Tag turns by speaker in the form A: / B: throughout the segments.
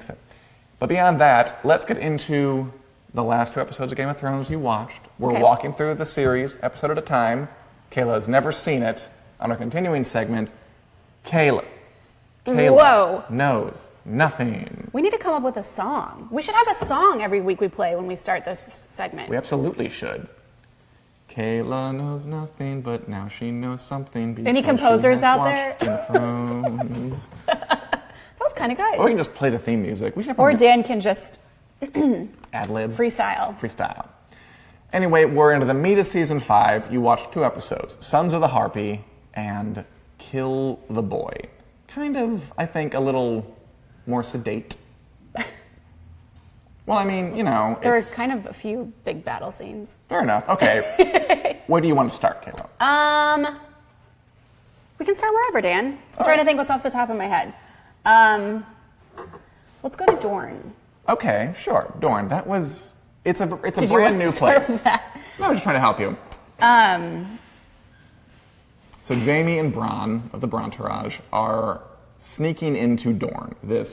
A: fix it. But beyond that, let's get into the last 2 episodes of Game of Thrones you watched. We're walking through the series, episode at a time. Kayla has never seen it. On our continuing segment, Kayla knows nothing.
B: We need to come up with a song. We should have a song every week we play when we start this segment.
A: We absolutely should. Kayla knows nothing, but now she knows something.
B: Any composers out there?
A: That
B: was kind of good.
A: Or we can just play the theme music.
B: Or Dan can just
A: ad-lib.
B: Freestyle.
A: Anyway, we're into the meat of season 5. You watched 2 episodes, Sons of the Harpy and Kill the Boy. Kind of, I think, a little more sedate. Well, I mean, you know,
B: there are kind of a few big battle scenes.
A: Fair enough. Okay. Where do you want to start, Kayla?
B: We can start wherever, Dan. I'm trying to think what's off the top of my head. Let's go to Dorne.
A: Okay, sure. Dorne. It's a brand new place. No, I was just trying to help you. So Jaime and Bronn of the Brontourage are sneaking into Dorne, the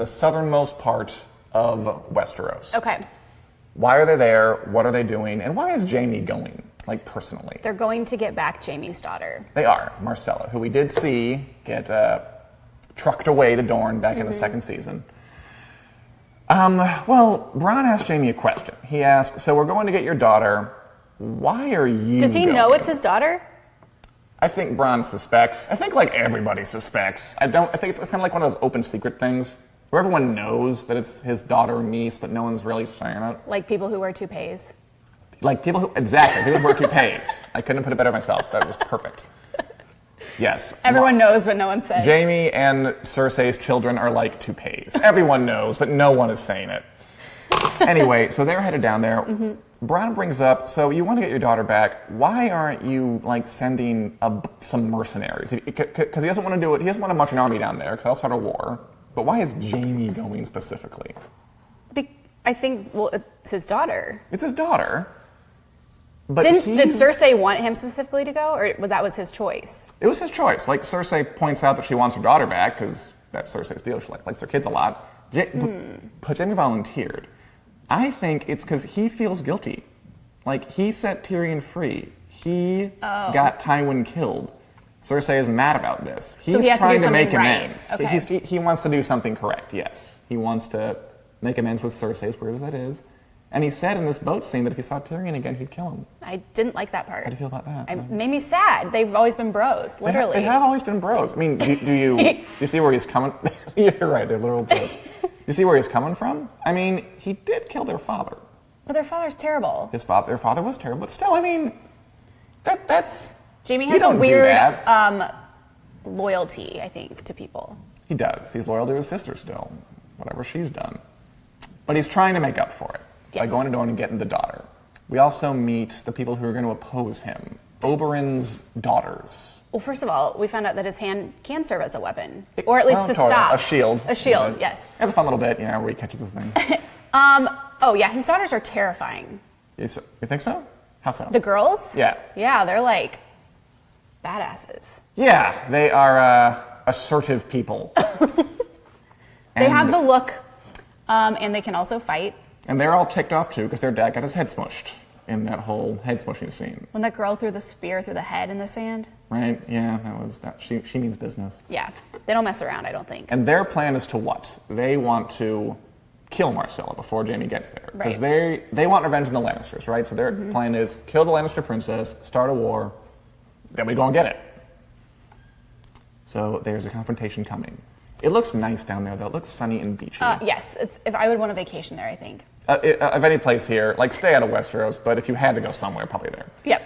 A: southernmost part of Westeros.
B: Okay.
A: Why are they there? What are they doing? And why is Jaime going, like, personally?
B: They're going to get back Jaime's daughter.
A: They are. Marcella, who we did see get trucked away to Dorne back in the 2nd season. Well, Bronn asked Jaime a question. He asked, so we're going to get your daughter. Why are you
B: Does he know it's his daughter?
A: I think Bronn suspects. I think, like, everybody suspects. I think it's kind of like one of those open secret things where everyone knows that it's his daughter or niece, but no one's really saying it.
B: Like people who wear toupees.
A: Like people who wear toupees. I couldn't put it better myself. That was perfect. Yes.
B: Everyone knows, but no one says.
A: Jaime and Cersei's children are like toupees. Everyone knows, but no one is saying it. Anyway, so they're headed down there. Bronn brings up, so you want to get your daughter back. Why aren't you, like, sending some mercenaries? Because he doesn't want to do it. He doesn't want to march an army down there, because that'll start a war. But why is Jaime going specifically?
B: I think, well, it's his daughter.
A: It's his daughter. But
B: did Cersei want him specifically to go, or that was his choice?
A: It was his choice. Like, Cersei points out that she wants her daughter back, because that's Cersei's deal. She likes her kids a lot. But Jaime volunteered. I think it's because he feels guilty. Like, he set Tyrion free. He got Tywin killed. Cersei is mad about this. He's trying to make amends.
B: Okay.
A: He wants to do something correct, yes. He wants to make amends with Cersei, as weird as that is. And he said in this boat scene that if he saw Tyrion again, he'd kill him.
B: I didn't like that part.
A: How do you feel about that?
B: It made me sad. They've always been bros, literally.
A: They have always been bros. I mean, do you see where he's coming? You're right, they're literal bros. You see where he's coming from? I mean, he did kill their father.
B: But their father's terrible.
A: Their father was terrible, but still, I mean, that's...
B: Jaime has a weird loyalty, I think, to people.
A: He does. He's loyal to his sister still, whatever she's done. But he's trying to make up for it by going to Dorne and getting the daughter. We also meet the people who are going to oppose him, Oberyn's daughters.
B: Well, first of all, we found out that his hand can serve as a weapon, or at least to stop.
A: A shield.
B: A shield, yes.
A: It's a fun little bit, where he catches the thing.
B: Oh, yeah, his daughters are terrifying.
A: You think so? How so?
B: The girls?
A: Yeah.
B: Yeah, they're like badasses.
A: Yeah, they are assertive people.
B: They have the look, and they can also fight.
A: And they're all ticked off, too, because their dad got his head smushed in that whole head smushing scene.
B: When that girl threw the spear through the head in the sand.
A: Right, yeah, that. She means business.
B: Yeah, they don't mess around, I don't think.
A: And their plan is to what? They want to kill Marcella before Jaime gets there. Because they want revenge on the Lannisters, right? So their plan is kill the Lannister princess, start a war, then we go and get it. So there's a confrontation coming. It looks nice down there, though. It looks sunny and beachy.
B: Yes, if I would want a vacation there, I think.
A: Of any place here, like stay out of Westeros, but if you had to go somewhere, probably there.
B: Yep.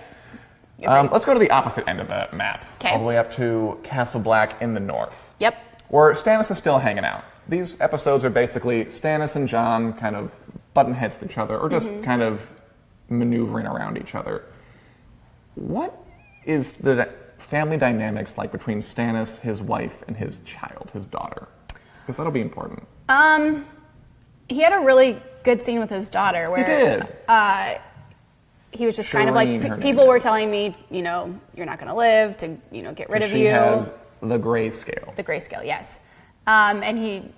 A: Let's go to the opposite end of the map.
B: Okay.
A: All the way up to Castle Black in the north.
B: Yep.
A: Where Stannis is still hanging out. These episodes are basically Stannis and Jon kind of butting heads with each other, or just kind of maneuvering around each other. What is the family dynamics like between Stannis, his wife, and his child, his daughter? Because that'll be important.
B: He had a really good scene with his daughter where
A: he did.
B: He was just kind of like, people were telling me, you're not going to live, to, get rid of you.
A: She has the grayscale.
B: The grayscale, yes. And he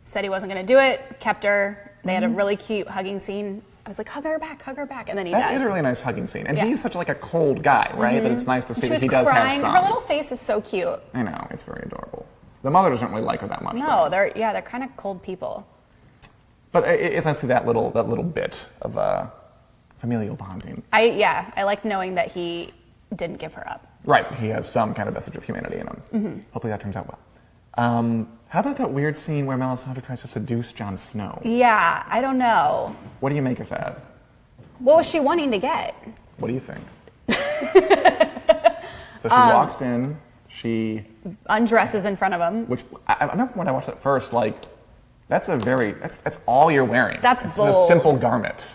B: said he wasn't going to do it, kept her. They had a really cute hugging scene. I was like, hug her back, and then he does.
A: That is a really nice hugging scene. And he's such like a cold guy, right? That it's nice to see that he does have some.
B: Her little face is so cute.
A: I know, it's very adorable. The mother doesn't really like her that much.
B: No, they're kind of cold people.
A: But it's nice to see that little bit of familial bonding.
B: I like knowing that he didn't give her up.
A: Right, he has some kind of message of humanity in him. Hopefully that turns out well. How about that weird scene where Melisandre tries to seduce Jon Snow?
B: Yeah, I don't know.
A: What do you make of that?
B: What was she wanting to get?
A: What do you think? So she walks in, she
B: undresses in front of him.
A: Which I remember when I watched it first, like that's all you're wearing.
B: That's bold.
A: It's a simple garment.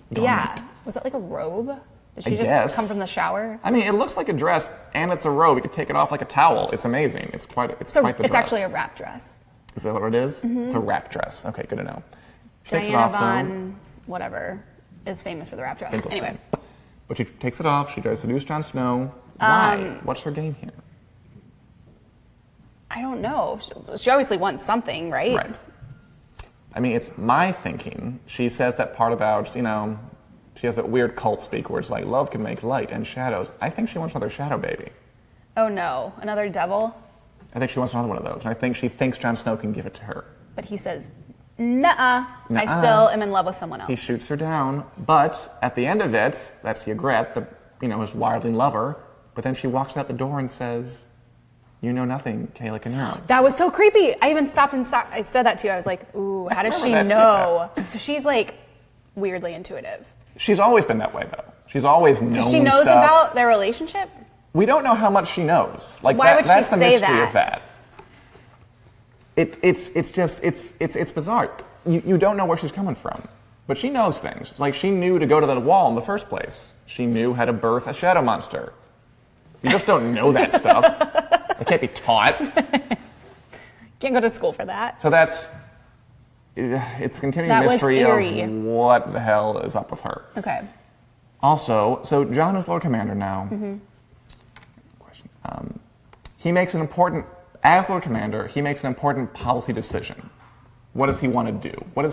B: Yeah. Was that like a robe? Did she
A: just
B: come from the shower?
A: I mean, it looks like a dress, and it's a robe. You could take it off like a towel. It's amazing. It's quite the dress.
B: It's actually a wrap dress.
A: Is that what it is? It's a wrap dress. Okay, good to know. She
B: Diana
A: takes it off,
B: Von, whatever, is famous for the wrap dress. Anyway.
A: But she takes it off. She tries to seduce Jon Snow. Why? What's her game here?
B: I don't know. She obviously wants something, right?
A: Right. I mean, it's my thinking. She says that part about, she has that weird cult speak where it's like, love can make light and shadows. I think she wants another shadow baby.
B: Oh no, another devil?
A: I think she wants another one of those. And I think she thinks Jon Snow can give it to her.
B: But he says, nuh-uh, I still am in love with someone else.
A: He shoots her down, but at the end of it, that's Ygritte, his wildling lover, but then she walks out the door and says, you know nothing, Kayla Canyon.
B: That was so creepy. I even stopped and I said that to you. I was like, ooh, how does she know? Yeah. So she's like weirdly intuitive.
A: She's always been that way, though. She's always known stuff.
B: So she knows about their relationship?
A: We don't know how much she knows. Like,
B: why would she
A: that's the
B: say
A: mystery
B: that?
A: Of that. It's bizarre. You don't know where she's coming from. But she knows things. It's like she knew to go to that wall in the first place. She knew how to birth a shadow monster. You just don't know that stuff. It can't be taught.
B: Can't go to school for that.
A: So it's a continuing mystery of what the hell is up with her.
B: Okay.
A: Also, so Jon is Lord Commander now. He makes as Lord Commander, he makes an important policy decision. What does he want to do? What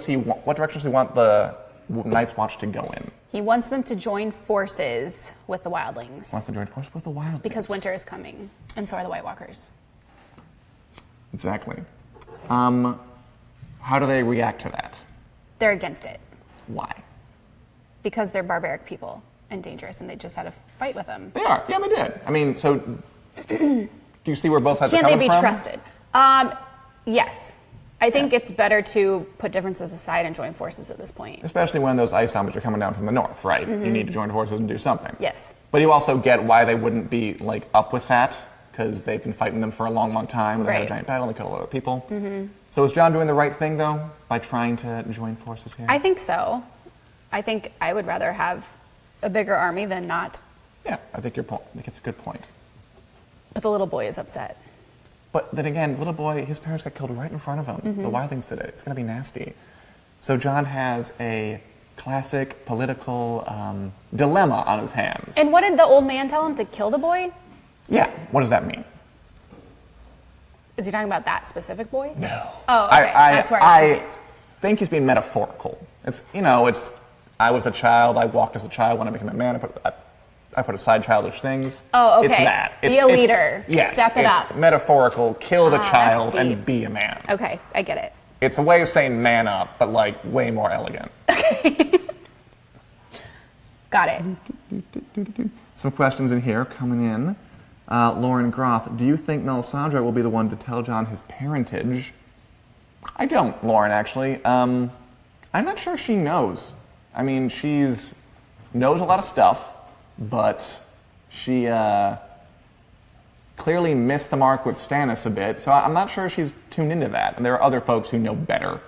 A: direction does he want the Night's Watch to go in?
B: He wants them to join forces with the Wildlings. Because winter is coming, and so are the White Walkers.
A: Exactly. How do they react to that?
B: They're against it.
A: Why?
B: Because they're barbaric people and dangerous, and they just had a fight with them.
A: They are. Yeah, they did. I mean, so do you see where both sides are coming from?
B: Can't they be trusted? Yes. I think it's better to put differences aside and join forces at this point.
A: Especially when those ice armies are coming down from the north, right? You need to join forces and do something.
B: Yes.
A: But you also get why they wouldn't be up with that, because they've been fighting them for a long, long time. They had a giant battle and they killed a lot of people. So is Jon doing the right thing, though, by trying to join forces here?
B: I think so. I think I would rather have a bigger army than not.
A: Yeah, I think it's a good point.
B: But the little boy is upset.
A: But then again, little boy, his parents got killed right in front of him. The Wildlings did it. It's going to be nasty. So Jon has a classic political dilemma on his hands.
B: And what did the old man tell him? To kill the boy?
A: Yeah. What does that mean?
B: Is he talking about that specific boy?
A: No.
B: Oh, okay. That's where I was confused.
A: I think he's being metaphorical. It's, I was a child. I walked as a child. When I became a man, I put aside childish things.
B: Oh, okay.
A: It's that.
B: Be a leader.
A: Yes.
B: Step it up.
A: It's metaphorical. Kill the child and be a man.
B: Okay, I get it.
A: It's a way of saying man up, but way more elegant.
B: Okay. Got it.
A: Some questions in here coming in. Lauren Groth, do you think Melisandre will be the one to tell Jon his parentage? I don't, Lauren, actually. I'm not sure she knows. I mean, she's knows a lot of stuff, but she clearly missed the mark with Stannis a bit, so I'm not sure she's tuned into that. And there are other folks who know better.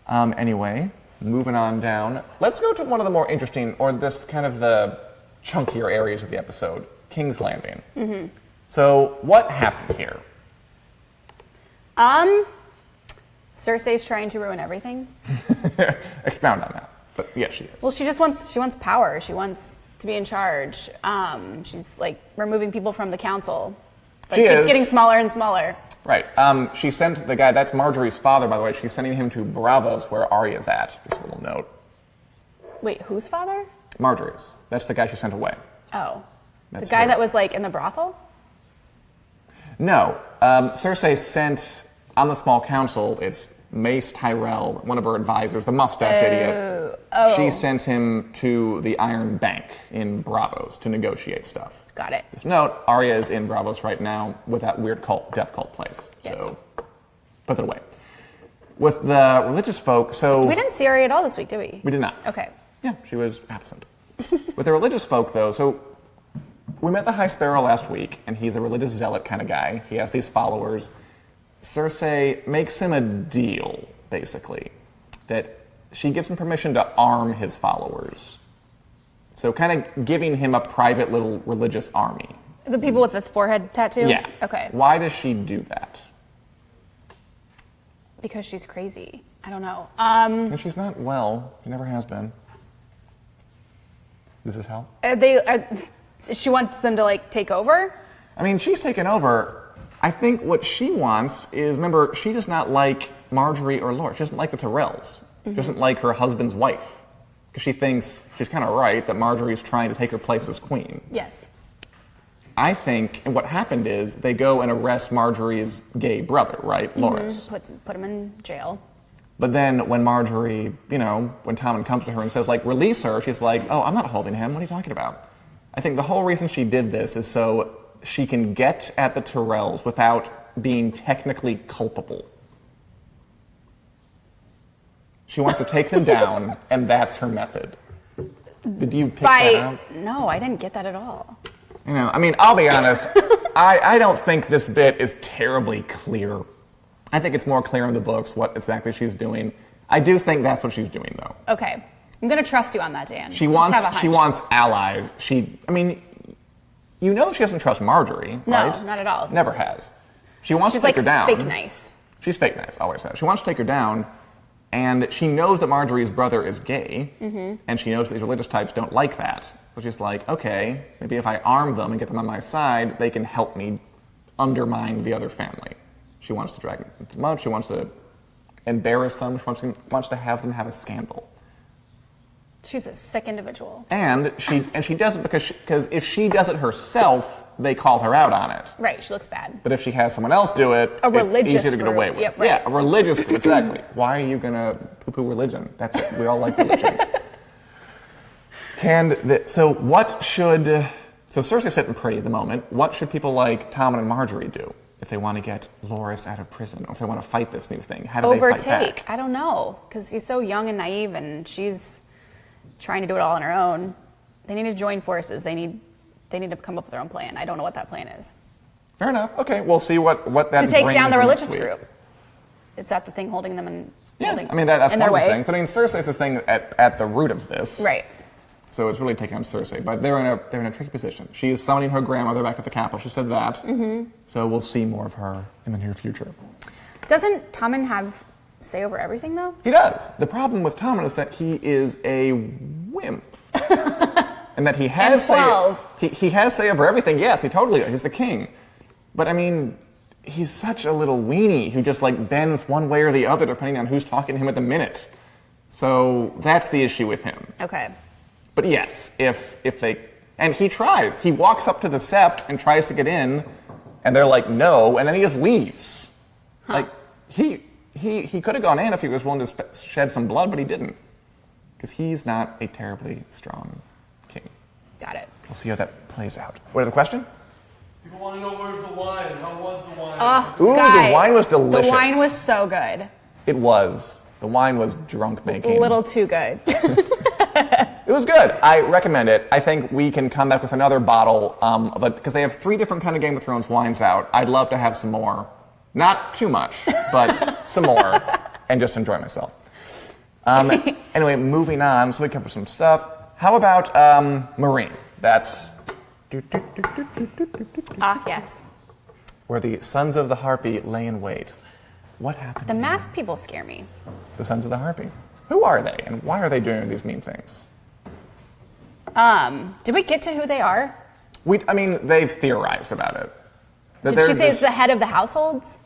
A: Anyway, moving on down. Let's go to one of the more interesting, or this kind of the chunkier areas of the episode, King's Landing. So, what happened here?
B: Cersei's trying to ruin everything.
A: Expound on that. But yes, she is.
B: Well, she wants power. She wants to be in charge. She's removing people from the council. But it keeps getting smaller and smaller.
A: Right. She sent the guy, that's Marjorie's father, by the way. She's sending him to Bravos, where Arya's at. Just a little note.
B: Wait, whose father?
A: Marjorie's. That's the guy she sent away.
B: Oh.
A: That's
B: the guy
A: her.
B: that was like in the brothel?
A: No. Cersei sent on the small council, it's Mace Tyrell, one of her advisors, the mustache idiot.
B: Oh.
A: She sent him to the Iron Bank in Bravos to negotiate stuff.
B: Got it.
A: Just note, Arya is in Bravos right now with that weird death cult place.
B: Yes.
A: So put that away. With the religious folk, so...
B: We didn't see Arya at all this week, did we?
A: We did not.
B: Okay.
A: Yeah, she was absent. With the religious folk, though, so we met the High Sparrow last week, and he's a religious zealot kind of guy. He has these followers. Cersei makes him a deal, basically, that she gives him permission to arm his followers. So kind of giving him a private little religious army.
B: The people with the forehead tattoo?
A: Yeah.
B: Okay.
A: Why does she do that?
B: Because she's crazy. I don't know.
A: And she's not well. She never has been. Does this help?
B: She wants them to like take over?
A: I mean, she's taken over. I think what she wants is, remember, she does not like Marjorie or Laura. She doesn't like the Tyrells. She doesn't like her husband's wife. Because she thinks, she's kind of right, that Marjorie's trying to take her place as queen.
B: Yes.
A: I think, and what happened is, they go and arrest Marjorie's gay brother, right? Loras.
B: Put him in jail.
A: But then when Marjorie, when Tommen comes to her and says, like, release her, she's like, oh, I'm not holding him. What are you talking about? I think the whole reason she did this is so she can get at the Tyrells without being technically culpable. She wants to take them down, and that's her method. Did you pick that out?
B: No, I didn't get that at all.
A: I'll be honest. I don't think this bit is terribly clear. I think it's more clear in the books what exactly she's doing. I do think that's what she's doing, though.
B: Okay. I'm going to trust you on that, Dan.
A: She wants allies. She doesn't trust Marjorie, right?
B: No, not at all.
A: Never has. She wants to take her down.
B: She's fake nice.
A: She's fake nice, always has. She wants to take her down, and she knows that Marjorie's brother is gay, and she knows that these religious types don't like that. So she's like, okay, maybe if I arm them and get them on my side, they can help me undermine the other family. She wants to drag them into the mud. She wants to embarrass them. She wants to have them have a scandal.
B: She's a sick individual.
A: And she does it because if she does it herself, they call her out on it.
B: Right, she looks bad.
A: But if she has someone else do it, it's easier to get away with.
B: Yep, right.
A: Yeah, a religious group, exactly. Why are you going to poo-poo religion? That's it. We all like religion. So Cersei's sitting pretty at the moment. What should people like Tommen and Marjorie do if they want to get Loras out of prison, or if they want to fight this new thing? How do they fight back?
B: I don't know, because he's so young and naive, and she's trying to do it all on her own. They need to join forces. They need to come up with their own plan. I don't know what that plan is.
A: Fair enough. Okay, we'll see what that brings.
B: To take down the religious
A: next week.
B: group. Is that the thing holding them in?
A: Yeah, that's
B: in
A: one
B: their
A: of the
B: way?
A: things. Cersei's the thing at the root of this.
B: Right.
A: So it's really taking on Cersei, but they're in a tricky position. She is summoning her grandmother back at the capital. She said that. So we'll see more of her in the near future.
B: Doesn't Tommen have say over everything, though?
A: He does. The problem with Tommen is that he is a wimp. And that he has he has say over everything. Yes, he totally does. He's the king. But he's such a little weenie who just bends one way or the other depending on who's talking to him at the minute. So that's the issue with him.
B: Okay.
A: But yes, if they, and he tries. He walks up to the sept and tries to get in, and they're like, no, and then he just leaves.
B: Huh.
A: He could have gone in if he was willing to shed some blood, but he didn't. Because he's not a terribly strong king.
B: Got it.
A: We'll see how that plays out. What is the question?
C: People want to know where's the wine. How was the wine?
A: Ooh,
B: guys,
A: the wine was delicious.
B: The wine was so good.
A: It was. The wine was drunk making.
B: A little too good.
A: It was good. I recommend it. I think we can come back with another bottle of it, because they have 3 different kind of Game of Thrones wines out. I'd love to have some more. Not too much, but some more, and just enjoy myself. Anyway, moving on, so we cover some stuff. How about Marine? That's
B: Yes.
A: where the Sons of the Harpy lay in wait. What happened?
B: The masked people scare me.
A: The Sons of the Harpy. Who are they, and why are they doing these mean things?
B: Did we get to who they are?
A: They've theorized about it.
B: Did she say it's the head of the households?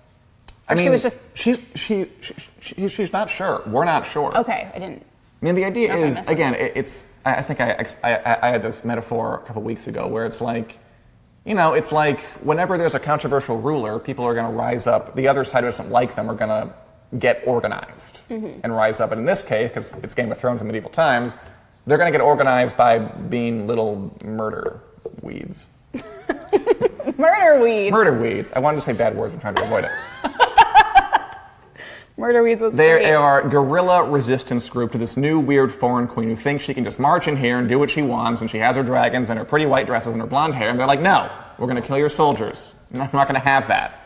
B: Or she was just...
A: She's not sure. We're not sure.
B: Okay, I didn't...
A: I mean, the idea
B: Okay,
A: is, again, it's... I think I had this metaphor a couple weeks ago where it's like, you know, it's like whenever there's a controversial ruler, people are going to rise up. The other side who doesn't like them are going to get organized and rise up. And in this case, because it's Game of Thrones in medieval times, they're going to get organized by being little murder weeds.
B: Murder weeds.
A: Murder weeds. I wanted to say bad words. I'm trying to avoid it.
B: Murder weeds was
A: They
B: great.
A: are a guerrilla resistance group to this new weird foreign queen who thinks she can just march in here and do what she wants, and she has her dragons and her pretty white dresses and her blonde hair, and they're like, no, we're going to kill your soldiers. I'm not going to have that.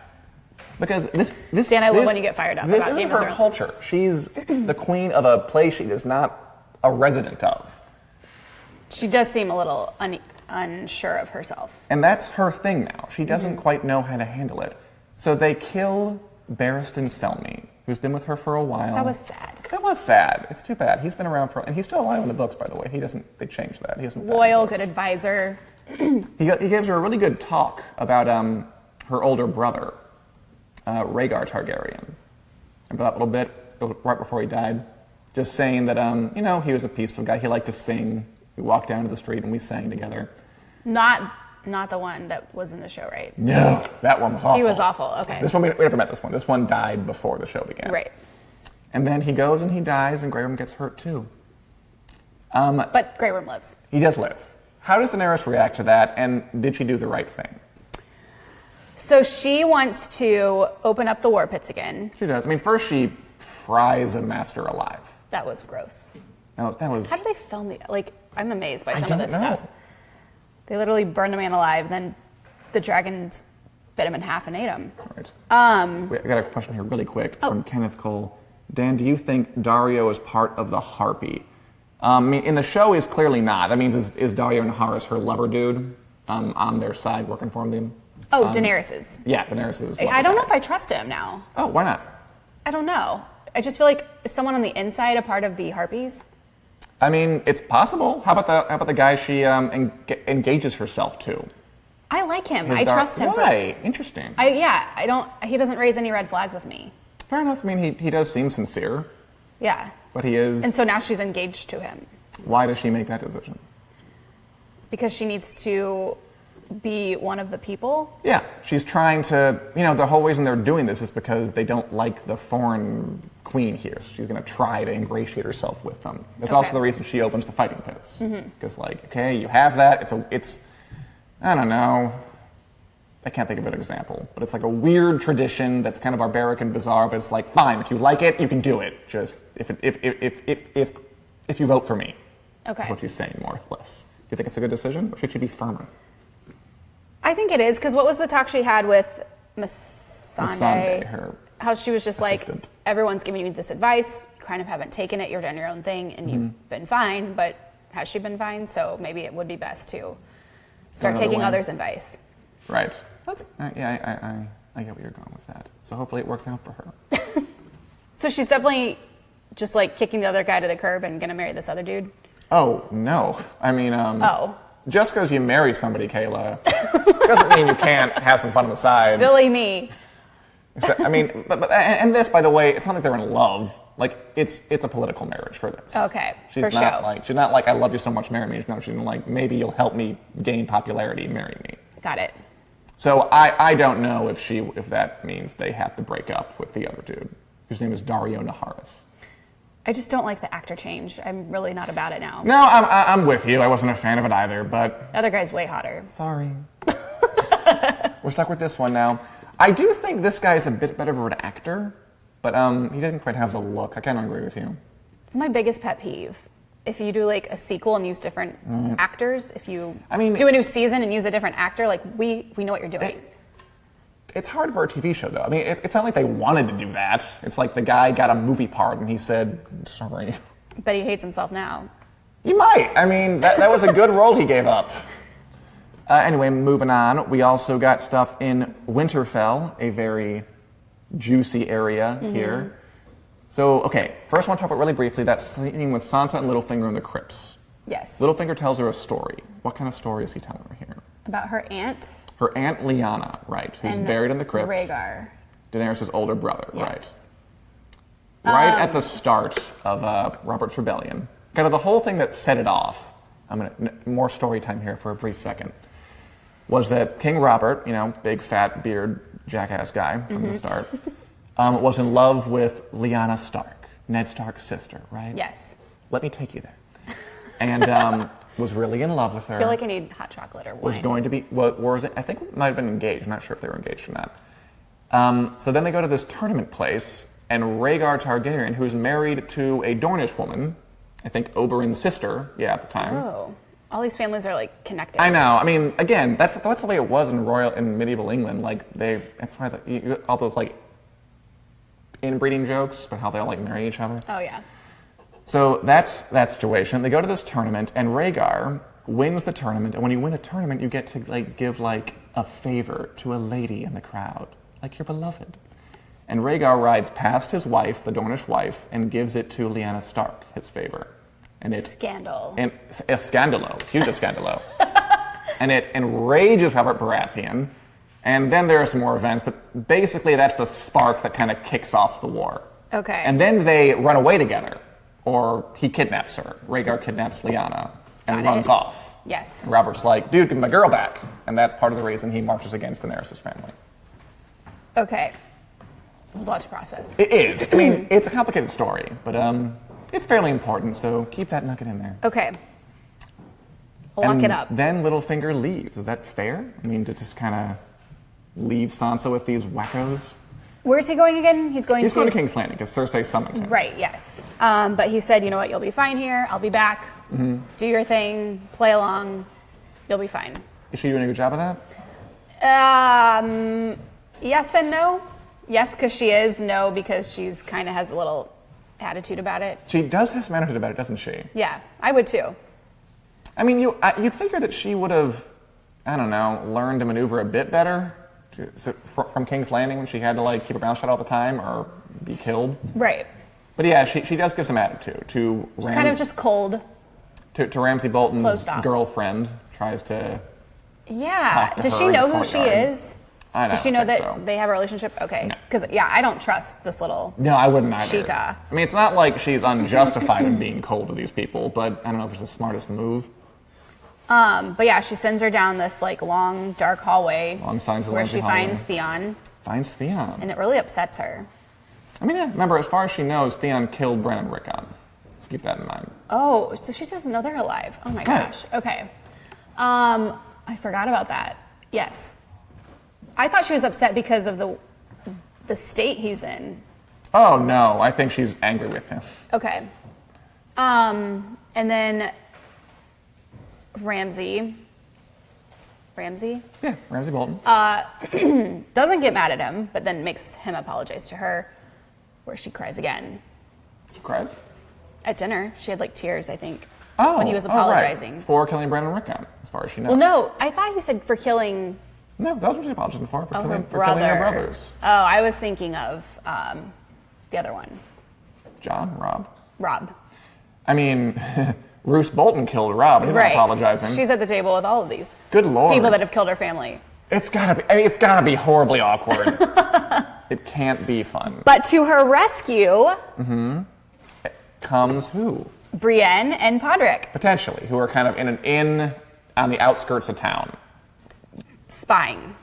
A: Because this
B: Dan, I love when you get fired up
A: This
B: about
A: isn't
B: Game of
A: her
B: Thrones.
A: culture. She's the queen of a place she is not a resident of.
B: She does seem a little unsure of herself.
A: And that's her thing now. She doesn't quite know how to handle it. So they kill Barristan Selmy, who's been with her for a while.
B: That was sad.
A: That was sad. It's too bad. He's been around and he's still alive in the books, by the way. They changed that. He doesn't.
B: Loyal, good advisor.
A: He gives her a really good talk about her older brother, Rhaegar Targaryen. Remember that little bit right before he died? Just saying that, you know, he was a peaceful guy. He liked to sing. We walked down to the street and we sang together.
B: Not the one that was in the show, right?
A: No, that one was awful.
B: He was awful. Okay.
A: This one we never met. This one. This one died before the show began.
B: Right.
A: And then he goes and he dies, and Grey Worm gets hurt too.
B: But Grey Worm lives.
A: He does live. How does Daenerys react to that? And did she do the right thing?
B: So she wants to open up the war pits again.
A: She does. I mean, first she fries a master alive.
B: That was gross.
A: That was.
B: How did they film the? Like, I'm amazed by
A: I
B: some of
A: don't
B: this
A: know.
B: stuff. They literally burned the man alive, then the dragons bit him in half and ate him.
A: Right. Wait, I got a question here really quick from Kenneth Cole. Dan, do you think Dario is part of the Harpy? I mean, in the show, he's clearly not. That means is Dario Naharis her lover dude on their side working for them?
B: Oh, Daenerys's.
A: Yeah, Daenerys'
B: I don't know if I trust him now.
A: Oh, why not?
B: I don't know. I just feel like, is someone on the inside a part of the Harpies?
A: I mean, it's possible. How about the guy she engages herself to?
B: I like him. I trust him.
A: Why? Interesting.
B: He doesn't raise any red flags with me.
A: Fair enough. I mean, he does seem sincere,
B: Yeah.
A: but he is.
B: And so now she's engaged to him
A: Why does she make that decision?
B: because she needs to be one of the people.
A: Yeah, she's trying to. You know, the whole reason they're doing this is because they don't like the foreign queen here. So she's going to try to ingratiate herself with them. That's also the reason she opens the fighting pits. Because, like, okay, you have that. It's. I don't know. I can't think of an example, but it's like a weird tradition that's kind of barbaric and bizarre. But it's like, fine, if you like it, you can do it. Just if you vote for me.
B: Okay.
A: That's what she's saying, more or less. Do you think it's a good decision, or should she be firmer?
B: I think it is, because what was the talk she had with Missandei?
A: Her
B: How she was just
A: assistant.
B: like, everyone's giving you this advice, you kind of haven't taken it, you're doing your own thing, and you've been fine, but has she been fine? So maybe it would be best to start
A: Another
B: taking
A: way.
B: others' advice.
A: Right. Yeah, I get where you're going with that. So hopefully it works out for her.
B: So she's definitely just like kicking the other guy to the curb and gonna marry this other dude?
A: Oh, no. I mean,
B: Oh.
A: just because you marry somebody, Kayla, doesn't mean you can't have some fun on the side.
B: Silly me.
A: I mean, and this, by the way, it's not like they're in love. Like, it's a political marriage for this.
B: Okay,
A: She's
B: for
A: not
B: show.
A: like, she's not like, I love you so much, marry me. No, she's like, maybe you'll help me gain popularity, marry me.
B: Got it.
A: So I don't know if that means they have to break up with the other dude, whose name is Dario Naharis.
B: I just don't like the actor change. I'm really not about it now.
A: No, I'm with you. I wasn't a fan of it either, but
B: The other guy's way hotter.
A: sorry. We're stuck with this one now. I do think this guy is a bit better of an actor, but he didn't quite have the look. I kind of agree with you.
B: It's my biggest pet peeve. If you do like a sequel and use different actors, if you do a new season and use a different actor, like we know what you're doing.
A: It's hard for a TV show, though. I mean, it's not like they wanted to do that. It's like the guy got a movie part and he said, sorry.
B: But he hates himself now.
A: He might. I mean, that was a good role he gave up. Anyway, moving on. We also got stuff in Winterfell, a very juicy area here. So, okay, first I want to talk about really briefly that scene with Sansa and Littlefinger in the crypts.
B: Yes.
A: Littlefinger tells her a story. What kind of story is he telling her here?
B: About her aunt.
A: Her aunt Lyanna, right, who's
B: and
A: buried in the crypt.
B: Rhaegar.
A: Daenerys' older brother,
B: Yes.
A: right? Right at the start of Robert's rebellion, kind of the whole thing that set it off. More story time here for a brief second. Was that King Robert, big fat beard jackass guy from the start, was in love with Lyanna Stark, Ned Stark's sister, right?
B: Yes.
A: Let me take you there. And was really in love with her.
B: I feel like I need hot chocolate or wine.
A: Was going to be, I think it might have been engaged. I'm not sure if they were engaged or not. So then they go to this tournament place, and Rhaegar Targaryen, who's married to a Dornish woman, I think Oberyn's sister, at the time.
B: Oh, all these families are like connected.
A: I know. I mean, again, that's the way it was in medieval England. Like that's why all those like inbreeding jokes about how they all like marry each other.
B: Oh yeah.
A: So that's that situation. They go to this tournament, and Rhaegar wins the tournament. And when you win a tournament, you get to like give like a favor to a lady in the crowd, like your beloved. And Rhaegar rides past his wife, the Dornish wife, and gives it to Lyanna Stark, his favor. And it's
B: Scandal.
A: And a scandalo, huge scandalo. And it enrages Robert Baratheon. And then there are some more events, but basically that's the spark that kind of kicks off the war.
B: Okay.
A: And then they run away together, or he kidnaps her. Rhaegar kidnaps Lyanna and runs off.
B: Yes.
A: And Robert's like, dude, give my girl back. And that's part of the reason he marches against Daenerys' family.
B: Okay. There's a lot to process.
A: It is. I mean, it's a complicated story, but it's fairly important, so keep that nugget in there.
B: Okay. I'll lock it up.
A: Then Littlefinger leaves. Is that fair? I mean, to just kind of leave Sansa with these wackos?
B: Where's he going again? He's going
A: to King's Landing because Cersei summoned him.
B: Right, yes. But he said, you know what, you'll be fine here. I'll be back. Mm-hmm. Do your thing. Play along. You'll be fine.
A: Is she doing a good job of that?
B: Yes and no. Yes, because she is. No, because she's kind of has a little attitude about it.
A: She does have some attitude about it, doesn't she?
B: Yeah, I would too.
A: I mean, you'd figure that she would have, I don't know, learned to maneuver a bit better from King's Landing when she had to like keep her mouth shut all the time or be killed.
B: Right.
A: But yeah, she does give some attitude to
B: She's kind of just cold.
A: To Ramsay Bolton's girlfriend tries to.
B: Yeah.
A: Talk to
B: Does
A: her
B: she
A: in
B: know
A: the
B: who she
A: courtyard.
B: is?
A: Does
B: she know that
A: so.
B: they have a relationship? Okay.
A: No.
B: Because, I don't trust this little.
A: No, I wouldn't either.
B: Chica.
A: I mean, it's not like she's unjustified in being cold to these people, but I don't know if it's the smartest move.
B: But yeah, she sends her down this like long, dark hallway where she finds Theon.
A: Finds Theon.
B: And it really upsets her.
A: I mean, yeah, remember, as far as she knows, Theon killed Bran and Rickon. So keep that in mind.
B: Oh, so she doesn't know they're alive. Oh my gosh. Okay. I forgot about that. Yes. I thought she was upset because of the state he's in.
A: Oh no, I think she's angry with him.
B: Okay. And then Ramsay?
A: Yeah, Ramsay Bolton.
B: Doesn't get mad at him, but then makes him apologize to her, where she cries again.
A: She cries?
B: At dinner. She had like tears, I think,
A: when
B: he was apologizing.
A: Right. For killing Bran and Rickon, as far as she knows.
B: Well, no, I thought he said for killing...
A: No, that was what she apologized for killing her brothers.
B: Oh, I was thinking of the other one. Rob.
A: I mean, Roose Bolton killed Rob, and he's not apologizing.
B: She's at the table with all of these.
A: Good Lord.
B: People that have killed her family.
A: It's gotta be horribly awkward. It can't be fun.
B: But to her rescue...
A: Comes who?
B: Brienne and Podrick.
A: Potentially, who are kind of in an inn on the outskirts of town.
B: Spying.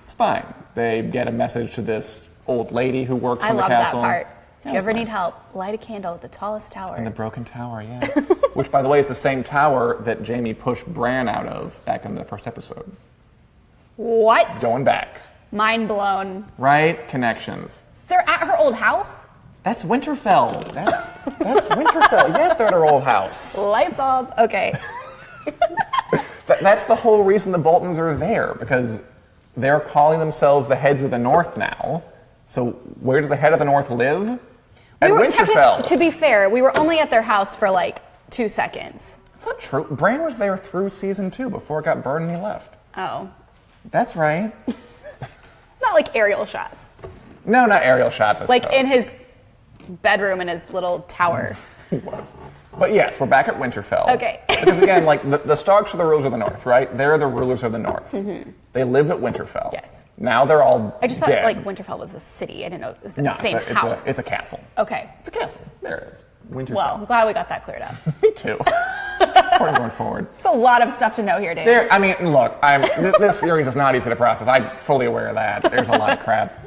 A: They get a message to this old lady who works in the castle.
B: I love that part. If you ever need help, light a candle at the tallest tower.
A: In the broken tower, yeah. Which, by the way, is the same tower that Jaime pushed Bran out of back in the first episode.
B: What?
A: Going back.
B: Mind blown.
A: Right? Connections.
B: They're at her old house?
A: That's Winterfell. That's Winterfell. Yes, they're at her old house.
B: Light bulb. Okay.
A: That's the whole reason the Boltons are there, because they're calling themselves the heads of the North now. So where does the head of the North live? At Winterfell.
B: To be fair, we were only at their house for like 2 seconds.
A: That's not true. Bran was there through season 2 before it got burned and he left.
B: Oh.
A: That's right.
B: Not like aerial shots.
A: No, not aerial shots, I
B: like
A: suppose.
B: in his bedroom in his little tower.
A: He was. But yes, we're back at Winterfell.
B: Okay.
A: Because again, like the Starks are the rulers of the North, right? They're the rulers of the North. They lived at Winterfell.
B: Yes.
A: Now they're all
B: I just thought
A: dead.
B: like Winterfell was a city. I didn't know it was the
A: No,
B: same house.
A: it's a castle.
B: Okay.
A: It's a castle. There it is. Winterfell.
B: Well, I'm glad we got that cleared up.
A: Me too. Important going forward.
B: There's a lot of stuff to know here, Dave.
A: I mean, look, this series is not easy to process. I'm fully aware of that. There's a lot of crap.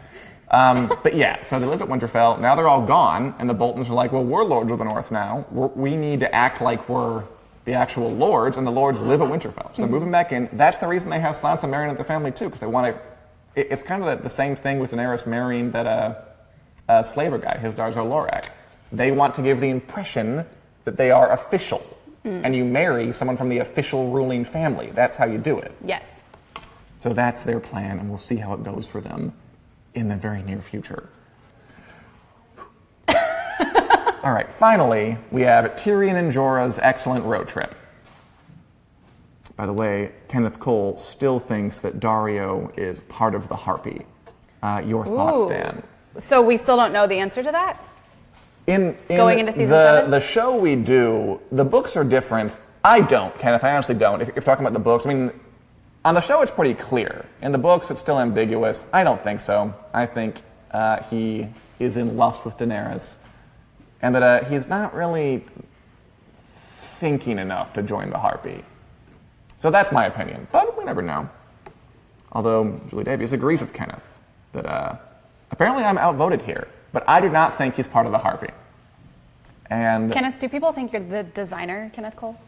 A: But yeah, so they lived at Winterfell. Now they're all gone, and the Boltons are like, well, we're lords of the North now. We need to act like we're the actual lords, and the lords live at Winterfell. So they're moving back in. That's the reason they have Sansa marrying into the family, too, because they want to... It's kind of the same thing with Daenerys marrying that slaver guy, his Darzo Lorak. They want to give the impression that they are official, and you marry someone from the official ruling family. That's how you do it.
B: Yes.
A: So that's their plan, and we'll see how it goes for them in the very near future. All right, finally, we have Tyrion and Jorah's excellent road trip. By the way, Kenneth Cole still thinks that Dario is part of the Harpy. Your thoughts,
B: Ooh.
A: Dan?
B: So we still don't know the answer to that?
A: In
B: Going into season 7?
A: The show we do, the books are different. I don't, Kenneth. I honestly don't. If you're talking about the books, I mean, on the show it's pretty clear. In the books, it's still ambiguous. I don't think so. I think he is in lust with Daenerys, and that he's not really thinking enough to join the Harpy. So that's my opinion, but we never know. Although Julie Davies agrees with Kenneth that apparently I'm outvoted here, but I do not think he's part of the Harpy. And
B: Kenneth, do people think you're the designer, Kenneth Cole?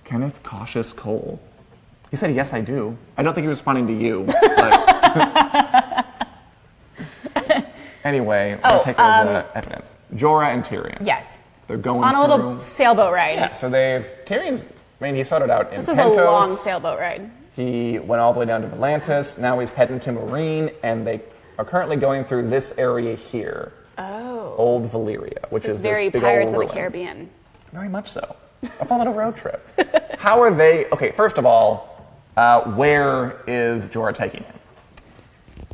A: Kenneth Cautious Cole. He said, yes, I do. I don't think he was responding to you. But anyway, we'll take as evidence. Jorah and Tyrion.
B: Yes.
A: They're going
B: On a
A: through...
B: little sailboat ride.
A: Yeah, so Tyrion's... I mean, he started out in
B: This is
A: Pentos.
B: a long sailboat ride.
A: He went all the way down to Volantis. Now he's heading to Marine, and they are currently going through this area here.
B: Oh.
A: Old Valyria, which is
B: Very
A: this big
B: Pirates
A: old
B: of the
A: ruin.
B: Caribbean.
A: Very much so. A fun little road trip. How are they... Okay, first of all, where is Jorah taking him?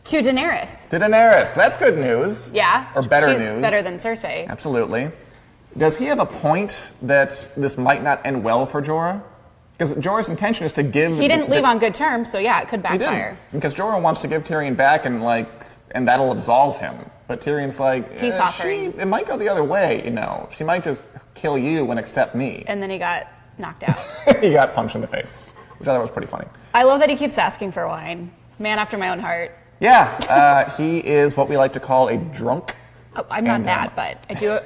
B: To Daenerys.
A: To Daenerys. That's good news.
B: Yeah.
A: Or better
B: She's
A: news.
B: better than Cersei.
A: Absolutely. Does he have a point that this might not end well for Jorah? Because Jorah's intention is to give...
B: He didn't leave on good terms, so yeah, it could
A: He
B: backfire.
A: didn't. Because Jorah wants to give Tyrion back and that'll absolve him. But Tyrion's like,
B: He's offering.
A: it might go the other way, you know. She might just kill you and accept me.
B: And then he got knocked out.
A: He got punched in the face, which I thought was pretty funny.
B: I love that he keeps asking for wine. Man after my own heart.
A: Yeah, he is what we like to call a drunk.
B: Oh, I'm not
A: And,
B: that, but I do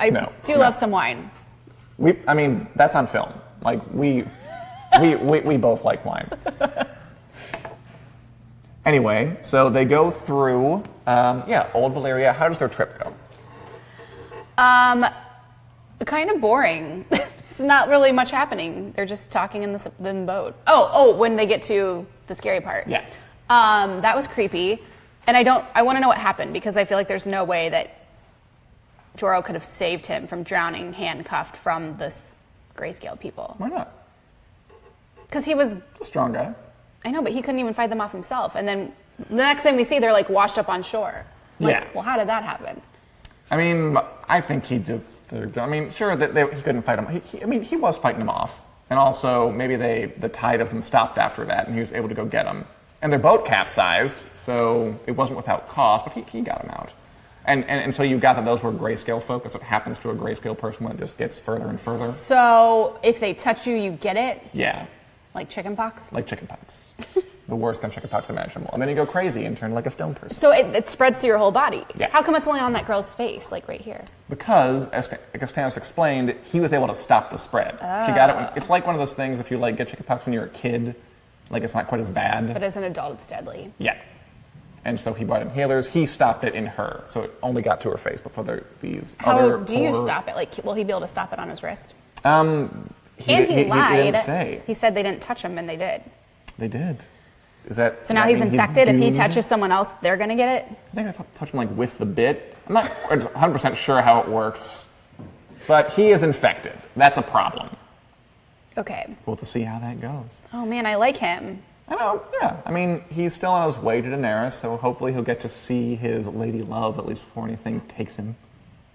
A: No.
B: love some wine.
A: I mean, that's on film. Like, we both like wine. Anyway, so they go through, Old Valyria. How does their trip go?
B: Kind of boring. There's not really much happening. They're just talking in the boat. Oh, when they get to the scary part.
A: Yeah.
B: That was creepy. And I want to know what happened because I feel like there's no way that Jorah could have saved him from drowning handcuffed from this grayscale people.
A: Why not?
B: Because he was,
A: A strong guy.
B: I know, but he couldn't even fight them off himself. And then the next thing we see, they're like washed up on shore. Like,
A: Yeah.
B: well, how did that happen?
A: I mean, I think he just... I mean, sure, that he couldn't fight him. He was fighting him off. And also, maybe the tide of them stopped after that, and he was able to go get him. And their boat capsized, so it wasn't without cost, but he got him out. And so you got that those were grayscale folk. That's what happens to a grayscale person when it just gets further and further.
B: So if they touch you, you get it?
A: Yeah,
B: Like chickenpox?
A: like chickenpox. The worst kind of chickenpox imaginable. And then you go crazy and turn like a stone person.
B: So it spreads through your whole body?
A: Yeah.
B: How come it's only on that girl's face, like right here?
A: Because, as Stannis explained, he was able to stop the spread. She got it. It's like one of those things if you like get chickenpox when you're a kid, like it's not quite as bad.
B: But as an adult, it's deadly.
A: Yeah. And so he brought inhalers. He stopped it in her, so it only got to her face before these other.
B: How do you
A: poor-
B: stop it? Like, will he be able to stop it on his wrist?
A: He
B: And he lied.
A: He didn't say.
B: He said they didn't touch him, and they did.
A: They did. Is that
B: So now he's infected. If he
A: doomed?
B: touches someone else, they're gonna get it.
A: I think I touched him like with the bit. I'm not 100% sure how it works, but he is infected. That's a problem.
B: Okay.
A: We'll have to see how that goes.
B: Oh man, I like him.
A: I know, yeah. I mean, he's still on his way to Daenerys, so hopefully he'll get to see his lady love at least before anything takes him.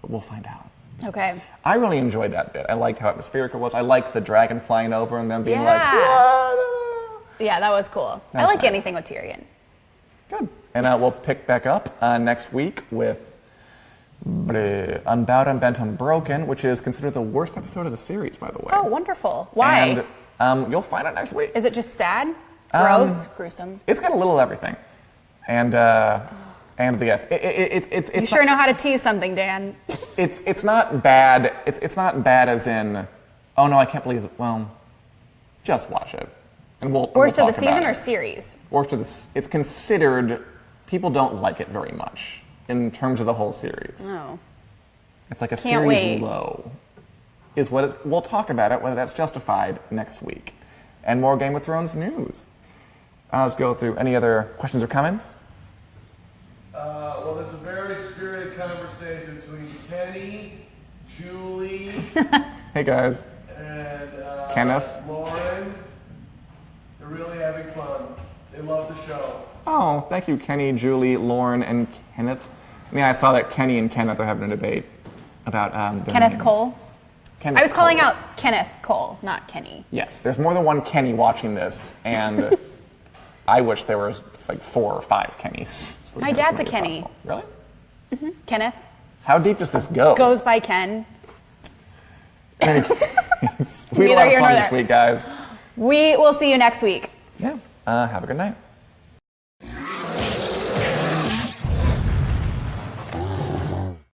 A: But we'll find out.
B: Okay.
A: I really enjoyed that bit. I liked how atmospheric it was. I liked the dragon flying over and them being like,
B: Yeah.
A: "Whoa."
B: Yeah, that was cool.
A: That
B: I
A: was
B: like
A: nice.
B: anything with Tyrion.
A: Good. And we'll pick back up next week with Unbowed, Unbent, Unbroken, which is considered the worst episode of the series, by the way.
B: Oh, wonderful. Why?
A: And you'll find out next week.
B: Is it just sad? Gross? Gruesome?
A: It's got a little of everything. And the F. It's
B: You sure know how to tease something, Dan.
A: It's not bad. It's not bad as in, oh no, I can't believe it. Well, just watch it, and we'll.
B: Worst
A: we'll
B: of
A: talk
B: the
A: about
B: season
A: it.
B: or series?
A: Worst of the. It's considered. People don't like it very much in terms of the whole series.
B: Oh.
A: It's like a
B: Can't
A: series
B: wait.
A: low, is what it's. We'll talk about it, whether that's justified next week, and more Game of Thrones news. Let's go through any other questions or comments.
C: Well, there's a very spirited conversation between Kenny, Julie,
A: Hey guys.
C: and
A: Kenneth.
C: Lauren. They're really having fun. They love the show.
A: Oh, thank you, Kenny, Julie, Lauren, and Kenneth. I saw that Kenny and Kenneth are having a debate about their
B: Kenneth
A: name.
B: Cole?
A: Kenneth
B: I was calling
A: Cole.
B: out Kenneth Cole, not Kenny.
A: Yes, there's more than one Kenny watching this, and I wish there was like 4 or 5 Kennys. So
B: My
A: this
B: dad's
A: would
B: a
A: be
B: Kenny.
A: possible. Really?
B: Kenneth
A: How deep does this go?
B: goes by Ken.
A: we had a lot
B: Neither
A: of
B: here
A: fun
B: nor
A: this
B: there.
A: week, guys.
B: We will see you next week.
A: Yeah. Have a good night.